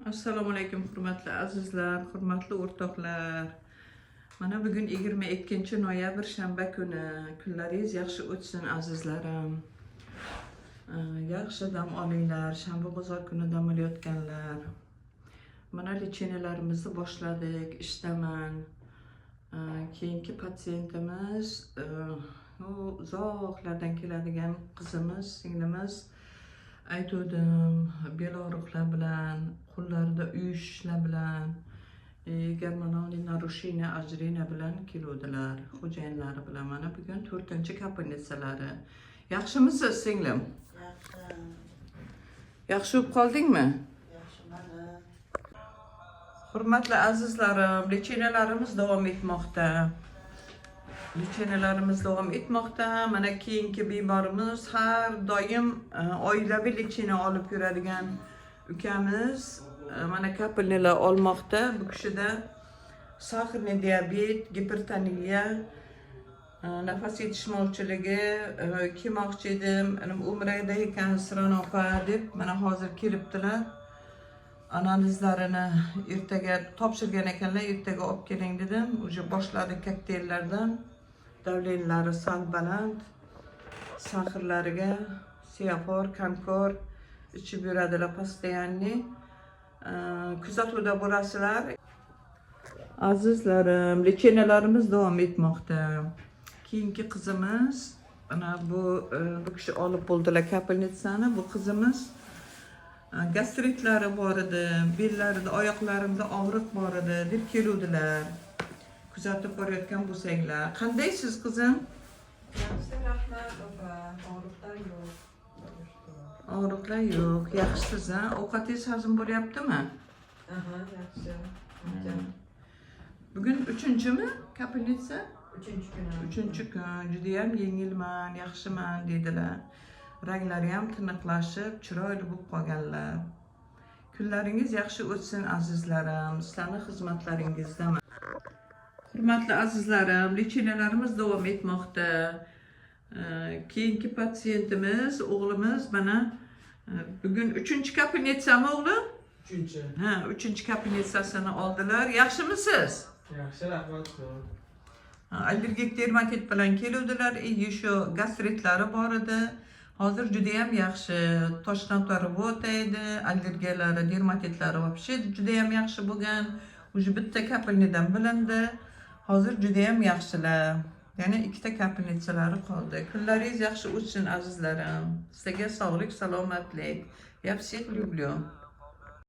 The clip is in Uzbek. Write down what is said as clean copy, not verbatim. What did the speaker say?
Assalomu alaykum hurmatli azizlar, hurmatli o'rtoqlar. Mana bugun 22 noyabr shanba kuni. Kunlaringiz yaxshi o'tsin azizlarim. Yaxshi dam olinglar. Shanba bozor kuni dam olayotganlar. Mana lechenelarimizni boshladik. Ishdaman. Keyingi patsiyentimiz uzoqlardan keladigan qizimiz, singlimiz. Aytdim, bel og'riqlar bilan, qo'llarida uyushishlar bilan, gormonal narushение ojireniya bilan keluvdilar. Xo'jayinlari bilan mana bugun 4-kapelnitsalari. Yaxshimisiz, singlim? Yaxshi. Yaxshi bo'lib qoldingmi? Yaxshimana. Hurmatli azizlarim, lechenelarimiz davom etmoqda. Mana keyingi bemorimiz har doim oilaviy lechena olib yuradigan ukamiz mana kapelnilar olmoqda. Bu kishida sahrli diabet, gipertoniya, nafas yetishmovchiligi, kelmoqchi edim, umrida ekan Siranoqa deb mana hozir kelibdilar. Analizlarini ertaga topshirgan ekanlar, ertaga olib keling dedim. Uje boshladi kokteyllardan. Davlenlari sal baland, sahrlariga seafor, kankor ichib yuradilar postoyanni. Kuzatuvda bo'lasizlar. Azizlarim, lechenelarimiz davom etmoqda. Keyingi qizimiz, mana bu kishi olib bo'ldilar kapelnitsani. Bu qizimiz gastritlari bor edi, bellarida, oyoqlarimda og'riq bor edi deb keluvdilar. Kuzatib borayotgan bo'lsanglar. Qandaysiz qizim? Yaxshi, rahmat opa. Og'riqlar yo'q. Og'riqlar yo'q. Yaxshisiz, ha? Ovqatingiz hazm bo'lyaptimi? Aha, yaxshi. Bugun 3-mi kapelnitsa? 3-kun. 3-kun. Juda ham yengilman, yaxshiman dedilar. Ranglari ham tiniqlashib, chiroyli bo'lib qolganlar. Kunlaringiz yaxshi o'tsin azizlarim. Sizlarning xizmatlaringizdaman. Hurmatli azizlarim, lechenelarimiz davom etmoqda. Keyingi patsiyentimiz, o'g'limiz mana bugun 3-kapelnitsami o'g'lim? 3. Ha, 3-kapelnitsasini oldilar. Yaxshimisiz? Yaxshi, rahmat. Allergik dermatit bilan keluvdilar. Shu gastritlari bor edi. Hozir juda ham yaxshi. Toshqantori o'taydi, allergiyalari, dermatitlari вообще juda ham yaxshi bo'lgan. Uje bitta kapelnidan bilindi. Hozir juda ham yaxshilar. Yana 2 kapelnitsalari qoldi. Kunlaringiz yaxshi o'tsin azizlarim. Sizlarga sog'lik, salomatlik. Я всех люблю.